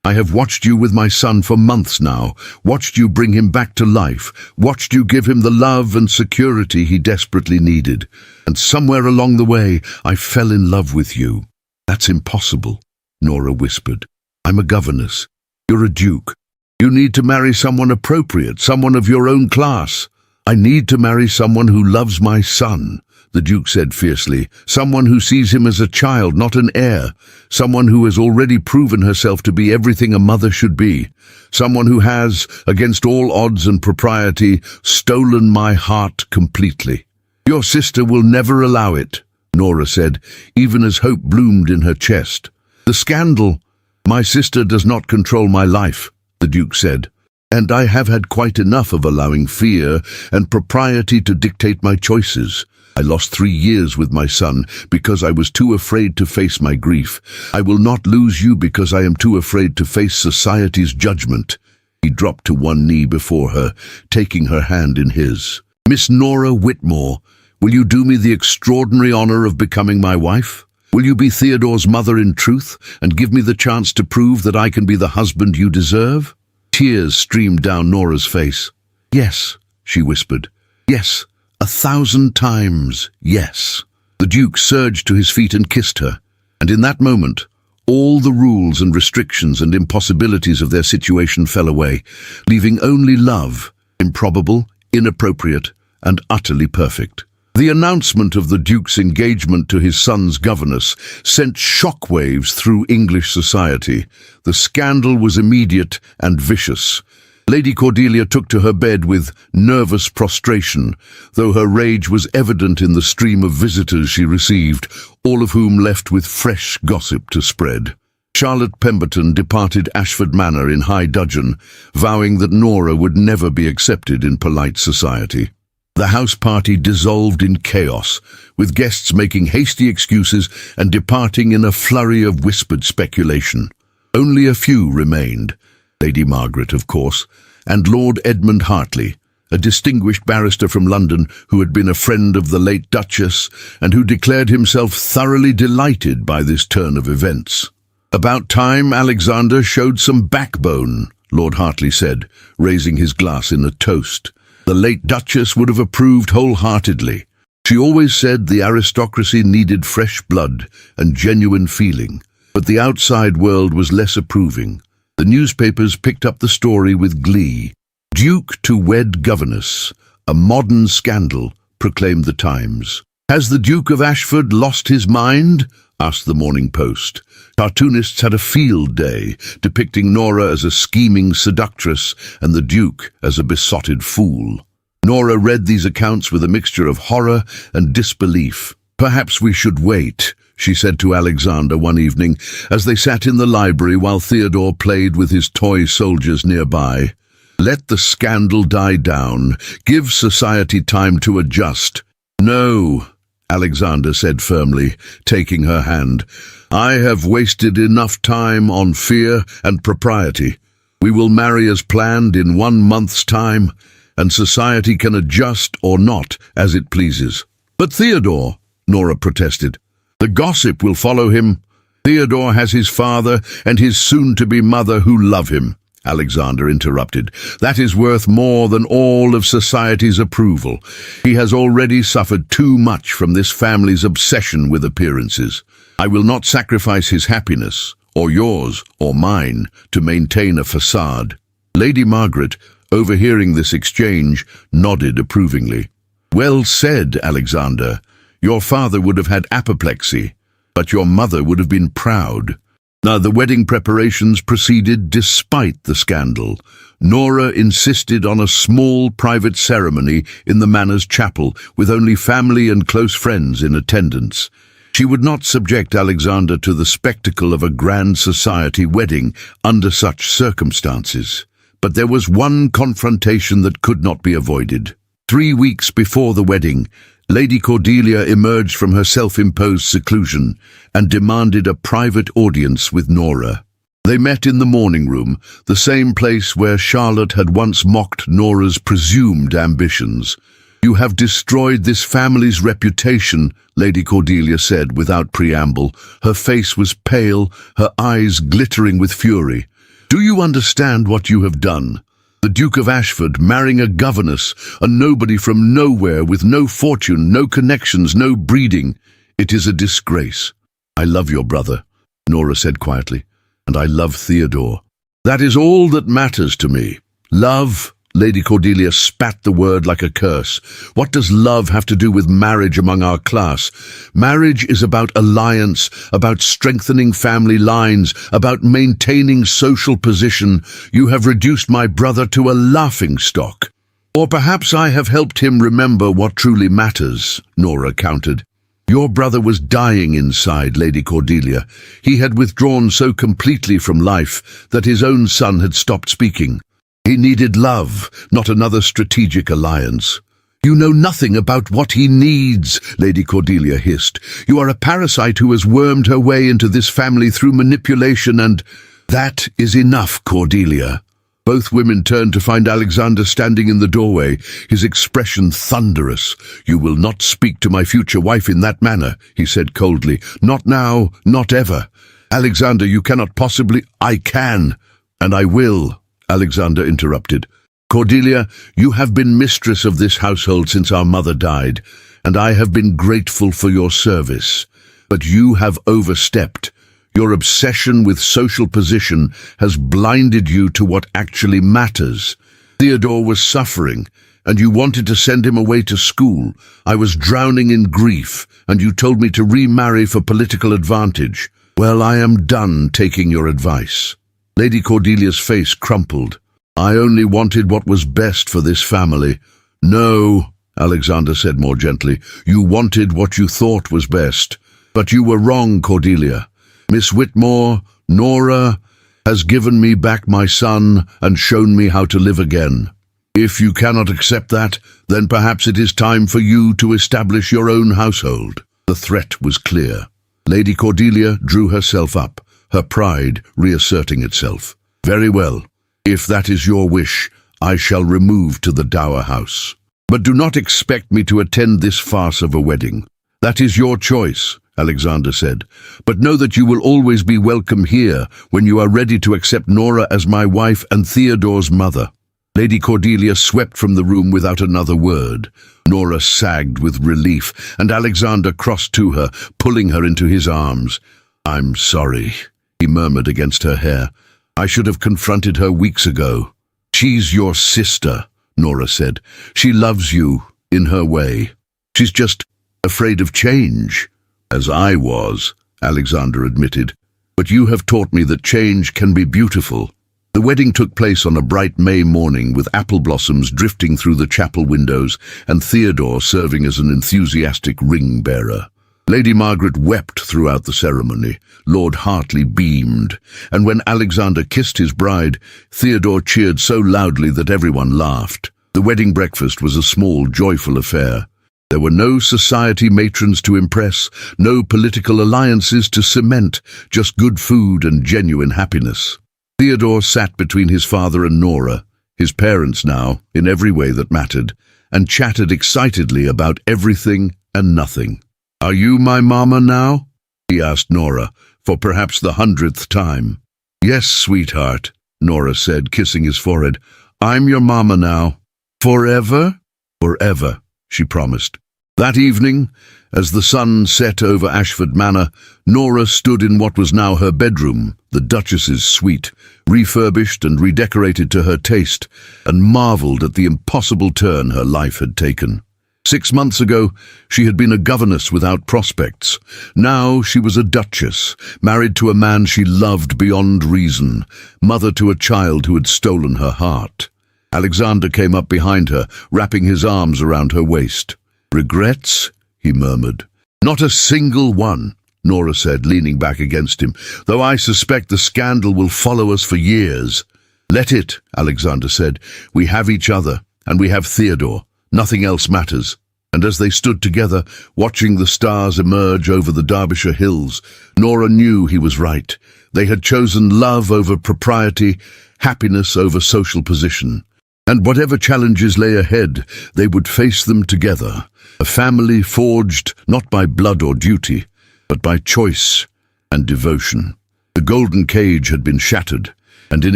Speaker 1: I have watched you with my son for months now, watched you bring him back to life, watched you give him the love and security he desperately needed. And somewhere along the way, I fell in love with you." "That's impossible," Norah whispered. "I'm a governess. You're a duke. You need to marry someone appropriate, someone of your own class." "I need to marry someone who loves my son," the Duke said fiercely. "Someone who sees him as a child, not an heir. Someone who has already proven herself to be everything a mother should be. Someone who has, against all odds and propriety, stolen my heart completely." "Your sister will never allow it," Norah said, even as hope bloomed in her chest. "The scandal—" "My sister does not control my life," the Duke said. "And I have had quite enough of allowing fear and propriety to dictate my choices. I lost 3 years with my son because I was too afraid to face my grief. I will not lose you because I am too afraid to face society's judgment." He dropped to one knee before her, taking her hand in his. "Miss Norah Whitmore, will you do me the extraordinary honor of becoming my wife? Will you be Theodore's mother in truth and give me the chance to prove that I can be the husband you deserve?" Tears streamed down Norah's face. "Yes," she whispered. "Yes, 1,000 times, yes." The Duke surged to his feet and kissed her, and in that moment, all the rules and restrictions and impossibilities of their situation fell away, leaving only love, improbable, inappropriate, and utterly perfect. The announcement of the Duke's engagement to his son's governess sent shockwaves through English society. The scandal was immediate and vicious. Lady Cordelia took to her bed with nervous prostration, though her rage was evident in the stream of visitors she received, all of whom left with fresh gossip to spread. Charlotte Pemberton departed Ashford Manor in high dudgeon, vowing that Norah would never be accepted in polite society. The house party dissolved in chaos, with guests making hasty excuses and departing in a flurry of whispered speculation. Only a few remained. Lady Margaret, of course, and Lord Edmund Hartley, a distinguished barrister from London who had been a friend of the late Duchess and who declared himself thoroughly delighted by this turn of events. "About time Alexander showed some backbone," Lord Hartley said, raising his glass in a toast. The late Duchess would have approved wholeheartedly. She always said the aristocracy needed fresh blood and genuine feeling, but the outside world was less approving. The newspapers picked up the story with glee. "Duke to wed governess, a modern scandal," proclaimed the Times. "Has the Duke of Ashford lost his mind?" asked the Morning Post. Cartoonists had a field day, depicting Norah as a scheming seductress and the Duke as a besotted fool. Norah read these accounts with a mixture of horror and disbelief. "Perhaps we should wait," she said to Alexander one evening, as they sat in the library while Theodore played with his toy soldiers nearby. "Let the scandal die down. Give society time to adjust." "No," Alexander said firmly, taking her hand. "I have wasted enough time on fear and propriety. We will marry as planned in 1 month's time, and society can adjust or not as it pleases." "But Theodore," Norah protested. "The gossip will follow him. Theodore has his father and his soon-to-be mother who love him," Alexander interrupted. "That is worth more than all of society's approval. He has already suffered too much from this family's obsession with appearances. I will not sacrifice his happiness, or yours, or mine, to maintain a facade." Lady Margaret, overhearing this exchange, nodded approvingly. "Well said, Alexander. Your father would have had apoplexy, but your mother would have been proud." Now, the wedding preparations proceeded despite the scandal. Norah insisted on a small private ceremony in the manor's chapel, with only family and close friends in attendance. She would not subject Alexander to the spectacle of a grand society wedding under such circumstances. But there was one confrontation that could not be avoided. 3 weeks before the wedding, Lady Cordelia emerged from her self-imposed seclusion and demanded a private audience with Norah. They met in the morning room, the same place where Charlotte had once mocked Norah's presumed ambitions. "You have destroyed this family's reputation," Lady Cordelia said without preamble. Her face was pale, her eyes glittering with fury. "Do you understand what you have done? The Duke of Ashford marrying a governess, a nobody from nowhere with no fortune, no connections, no breeding. It is a disgrace." "I love your brother," Norah said quietly, "and I love Theodore. That is all that matters to me. Love." Lady Cordelia spat the word like a curse. "What does love have to do with marriage among our class? Marriage is about alliance, about strengthening family lines, about maintaining social position. You have reduced my brother to a laughingstock." "Or perhaps I have helped him remember what truly matters," Norah countered. "Your brother was dying inside, Lady Cordelia. He had withdrawn so completely from life that his own son had stopped speaking. He needed love, not another strategic alliance." "You know nothing about what he needs," Lady Cordelia hissed. "You are a parasite who has wormed her way into this family through manipulation and—" "That is enough, Cordelia." Both women turned to find Alexander standing in the doorway, his expression thunderous. "You will not speak to my future wife in that manner," he said coldly. "Not now, not ever. Alexander, you cannot possibly—" "I can, and I will," Alexander interrupted. "Cordelia, you have been mistress of this household since our mother died, and I have been grateful for your service. But you have overstepped. Your obsession with social position has blinded you to what actually matters. Theodore was suffering, and you wanted to send him away to school. I was drowning in grief, and you told me to remarry for political advantage. Well, I am done taking your advice." Lady Cordelia's face crumpled. "I only wanted what was best for this family." "No," Alexander said more gently. "You wanted what you thought was best. But you were wrong, Cordelia. Miss Whitmore, Norah, has given me back my son and shown me how to live again. If you cannot accept that, then perhaps it is time for you to establish your own household." The threat was clear. Lady Cordelia drew herself up, her pride reasserting itself. "Very well. If that is your wish, I shall remove to the dower house. But do not expect me to attend this farce of a wedding. That is your choice," Alexander said. "But know that you will always be welcome here when you are ready to accept Norah as my wife and Theodore's mother." Lady Cordelia swept from the room without another word. Norah sagged with relief, and Alexander crossed to her, pulling her into his arms. "I'm sorry," he murmured against her hair. "I should have confronted her weeks ago." "She's your sister," Norah said. "She loves you in her way. She's just afraid of change." "As I was," Alexander admitted. "But you have taught me that change can be beautiful." The wedding took place on a bright May morning with apple blossoms drifting through the chapel windows and Theodore serving as an enthusiastic ring-bearer. Lady Margaret wept throughout the ceremony. Lord Hartley beamed, and when Alexander kissed his bride, Theodore cheered so loudly that everyone laughed. The wedding breakfast was a small, joyful affair. There were no society matrons to impress, no political alliances to cement, just good food and genuine happiness. Theodore sat between his father and Norah, his parents now, in every way that mattered, and chatted excitedly about everything and nothing. "Are you my mama now?" he asked Norah, for perhaps the 100th time. "Yes, sweetheart," Norah said, kissing his forehead. "I'm your mama now." "Forever?" "Forever," she promised. That evening, as the sun set over Ashford Manor, Norah stood in what was now her bedroom, the Duchess's suite, refurbished and redecorated to her taste, and marvelled at the impossible turn her life had taken. 6 months ago, she had been a governess without prospects. Now she was a duchess, married to a man she loved beyond reason, mother to a child who had stolen her heart. Alexander came up behind her, wrapping his arms around her waist. "Regrets?" he murmured. "Not a single one," Norah said, leaning back against him, "though I suspect the scandal will follow us for years." "Let it," Alexander said. "We have each other, and we have Theodore. Nothing else matters." And as they stood together, watching the stars emerge over the Derbyshire hills, Norah knew he was right. They had chosen love over propriety, happiness over social position. And whatever challenges lay ahead, they would face them together, a family forged not by blood or duty, but by choice and devotion. The golden cage had been shattered, and in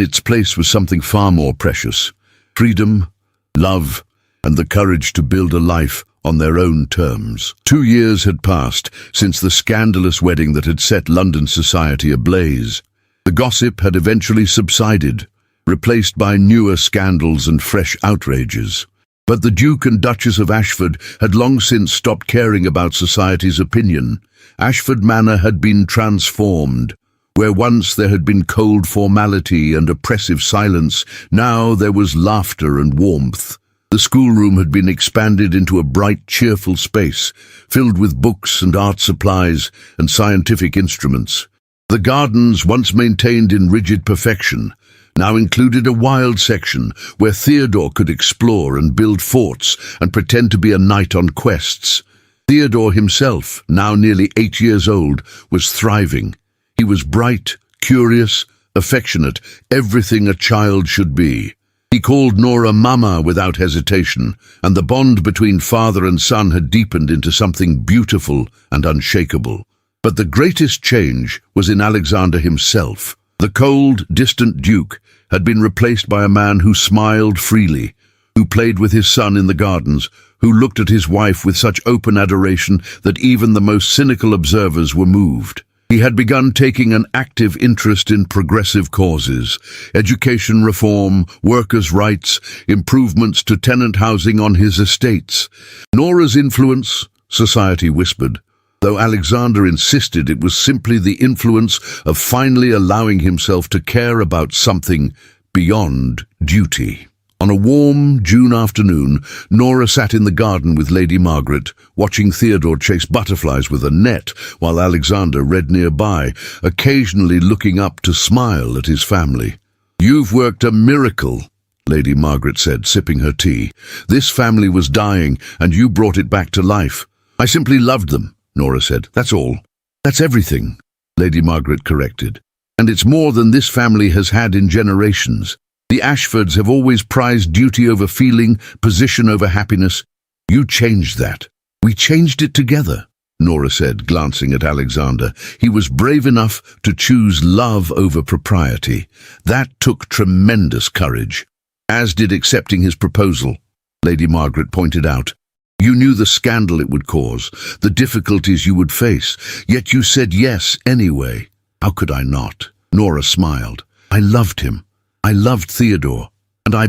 Speaker 1: its place was something far more precious: freedom, love, and the courage to build a life on their own terms. 2 years had passed since the scandalous wedding that had set London society ablaze. The gossip had eventually subsided, replaced by newer scandals and fresh outrages. But the Duke and Duchess of Ashford had long since stopped caring about society's opinion. Ashford Manor had been transformed. Where once there had been cold formality and oppressive silence, now there was laughter and warmth. The schoolroom had been expanded into a bright, cheerful space, filled with books and art supplies and scientific instruments. The gardens, once maintained in rigid perfection, now included a wild section where Theodore could explore and build forts and pretend to be a knight on quests. Theodore himself, now nearly 8 years old, was thriving. He was bright, curious, affectionate, everything a child should be. He called Norah Mama without hesitation, and the bond between father and son had deepened into something beautiful and unshakable. But the greatest change was in Alexander himself. The cold, distant Duke had been replaced by a man who smiled freely, who played with his son in the gardens, who looked at his wife with such open adoration that even the most cynical observers were moved. He had begun taking an active interest in progressive causes: education reform, workers' rights, improvements to tenant housing on his estates. Norah's influence, society whispered, though Alexander insisted it was simply the influence of finally allowing himself to care about something beyond duty. On a warm June afternoon, Norah sat in the garden with Lady Margaret, watching Theodore chase butterflies with a net, while Alexander read nearby, occasionally looking up to smile at his family. "You've worked a miracle," Lady Margaret said, sipping her tea. "This family was dying, and you brought it back to life." "I simply loved them," Norah said. "That's all." "That's everything," Lady Margaret corrected. "And it's more than this family has had in generations. The Ashfords have always prized duty over feeling, position over happiness. You changed that." "We changed it together," Norah said, glancing at Alexander. "He was brave enough to choose love over propriety. That took tremendous courage, as did accepting his proposal," Lady Margaret pointed out. "You knew the scandal it would cause, the difficulties you would face, yet you said yes anyway." "How could I not?" Norah smiled. "I loved him. I loved Theodore, and I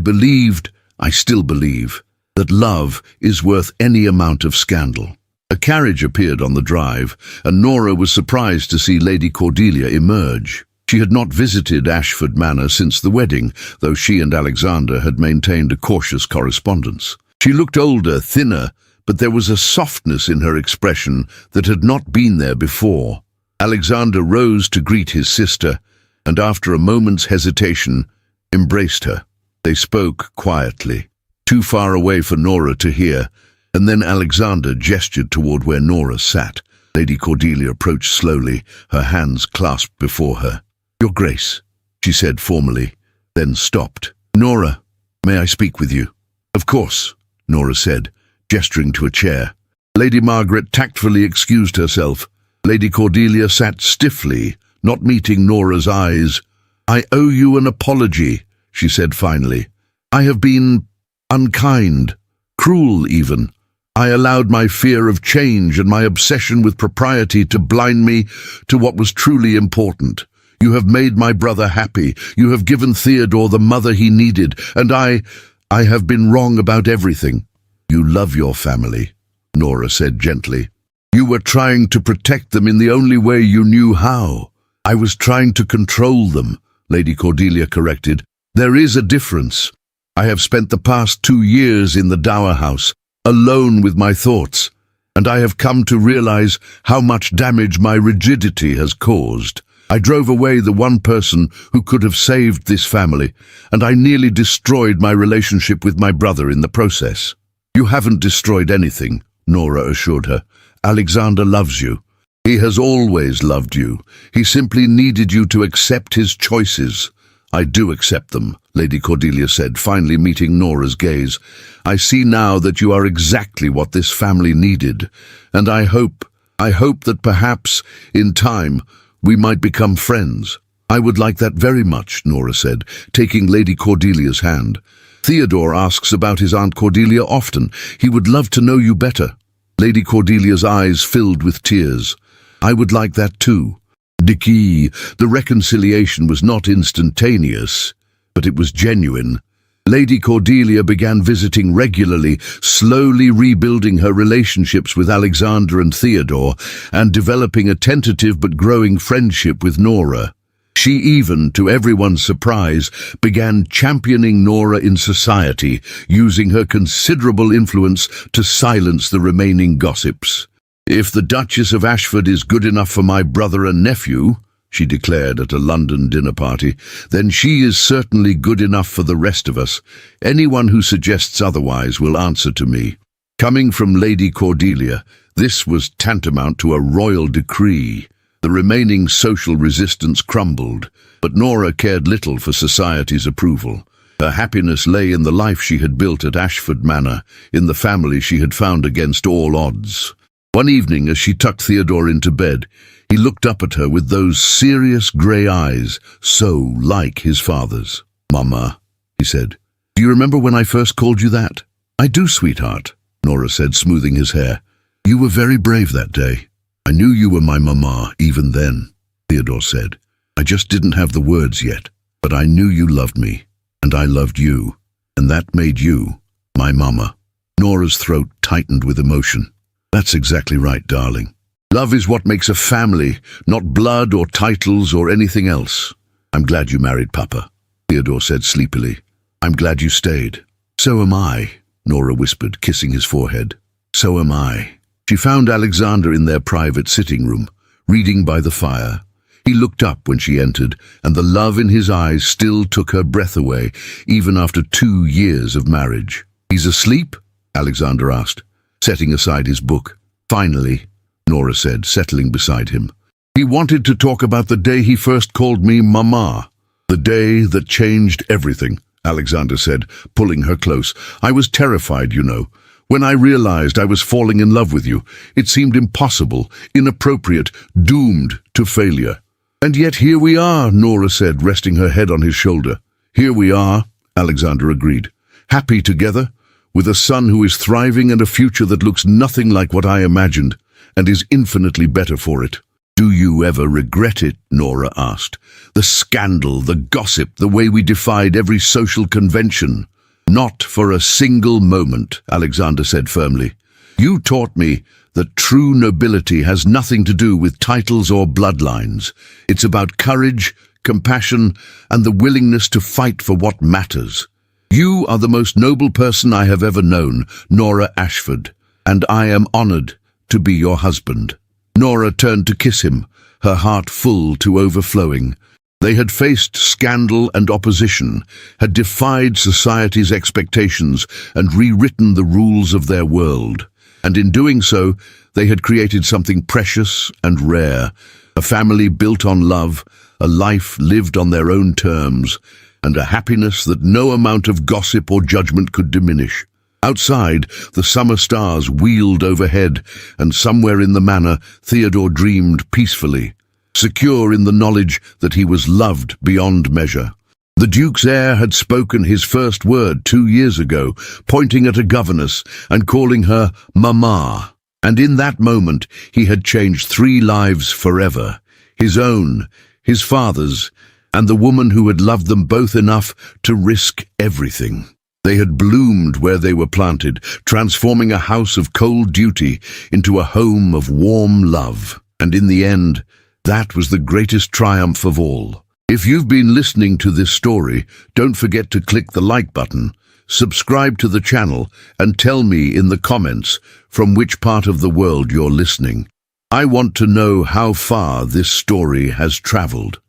Speaker 1: still believe, that love is worth any amount of scandal." A carriage appeared on the drive, and Norah was surprised to see Lady Cordelia emerge. She had not visited Ashford Manor since the wedding, though she and Alexander had maintained a cautious correspondence. She looked older, thinner, but there was a softness in her expression that had not been there before. Alexander rose to greet his sister, and after a moment's hesitation, embraced her. They spoke quietly, too far away for Norah to hear, and then Alexander gestured toward where Norah sat. Lady Cordelia approached slowly, her hands clasped before her. "Your Grace," she said formally, then stopped. "Norah, may I speak with you?" "Of course," Norah said, gesturing to a chair. Lady Margaret tactfully excused herself. Lady Cordelia sat stiffly, not meeting Norah's eyes. "I owe you an apology," she said finally. "I have been unkind, cruel even. I allowed my fear of change and my obsession with propriety to blind me to what was truly important. You have made my brother happy. You have given Theodore the mother he needed, and I have been wrong about everything." "You love your family," Norah said gently. "You were trying to protect them in the only way you knew how." "I was trying to control them," Lady Cordelia corrected. "There is a difference. I have spent the past 2 years in the Dower House, alone with my thoughts, and I have come to realize how much damage my rigidity has caused. I drove away the one person who could have saved this family, and I nearly destroyed my relationship with my brother in the process." "You haven't destroyed anything," Norah assured her. "Alexander loves you. He has always loved you. He simply needed you to accept his choices." "I do accept them," Lady Cordelia said, finally meeting Norah's gaze. "I see now that you are exactly what this family needed, and I hope that perhaps, in time, we might become friends." "I would like that very much," Norah said, taking Lady Cordelia's hand. "Theodore asks about his Aunt Cordelia often. He would love to know you better." Lady Cordelia's eyes filled with tears. "I would like that too." Dicky, the reconciliation was not instantaneous, but it was genuine. Lady Cordelia began visiting regularly, slowly rebuilding her relationships with Alexander and Theodore, and developing a tentative but growing friendship with Norah. She even, to everyone's surprise, began championing Norah in society, using her considerable influence to silence the remaining gossips. "If the Duchess of Ashford is good enough for my brother and nephew," she declared at a London dinner party, "then she is certainly good enough for the rest of us. Anyone who suggests otherwise will answer to me." Coming from Lady Cordelia, this was tantamount to a royal decree. The remaining social resistance crumbled, but Norah cared little for society's approval. Her happiness lay in the life she had built at Ashford Manor, in the family she had found against all odds. One evening, as she tucked Theodore into bed, he looked up at her with those serious grey eyes, so like his father's. "Mama," he said, "do you remember when I first called you that?" "I do, sweetheart," Norah said, smoothing his hair. "You were very brave that day." "I knew you were my mama even then," Theodore said. "I just didn't have the words yet, but I knew you loved me, and I loved you, and that made you my mama." Norah's throat tightened with emotion. "That's exactly right, darling. Love is what makes a family, not blood or titles or anything else." "I'm glad you married Papa," Theodore said sleepily. "I'm glad you stayed." "So am I," Norah whispered, kissing his forehead. "So am I." She found Alexander in their private sitting room, reading by the fire. He looked up when she entered, and the love in his eyes still took her breath away, even after 2 years of marriage. "He's asleep?" Alexander asked, setting aside his book. "Finally," Norah said, settling beside him. "He wanted to talk about the day he first called me Mama. The day that changed everything," Alexander said, pulling her close. "I was terrified, you know. When I realized I was falling in love with you, it seemed impossible, inappropriate, doomed to failure." "And yet here we are," Norah said, resting her head on his shoulder. "Here we are," Alexander agreed. "Happy together, with a son who is thriving and a future that looks nothing like what I imagined, and is infinitely better for it." "Do you ever regret it?" Norah asked. "The scandal, the gossip, the way we defied every social convention." "Not for a single moment," Alexander said firmly. "You taught me that true nobility has nothing to do with titles or bloodlines. It's about courage, compassion, and the willingness to fight for what matters. You are the most noble person I have ever known, Norah Ashford, and I am honored to be your husband." Norah turned to kiss him, her heart full to overflowing. They had faced scandal and opposition, had defied society's expectations and rewritten the rules of their world. And in doing so, they had created something precious and rare, a family built on love, a life lived on their own terms, and a happiness that no amount of gossip or judgment could diminish. Outside, the summer stars wheeled overhead, and somewhere in the manor, Theodore dreamed peacefully, secure in the knowledge that he was loved beyond measure. The Duke's heir had spoken his first word 2 years ago, pointing at a governess and calling her Mama. And in that moment, he had changed 3 lives forever: his own, his father's, and the woman who had loved them both enough to risk everything. They had bloomed where they were planted, transforming a house of cold duty into a home of warm love. And in the end, that was the greatest triumph of all. If you've been listening to this story, don't forget to click the like button, subscribe to the channel, and tell me in the comments from which part of the world you're listening. I want to know how far this story has travelled.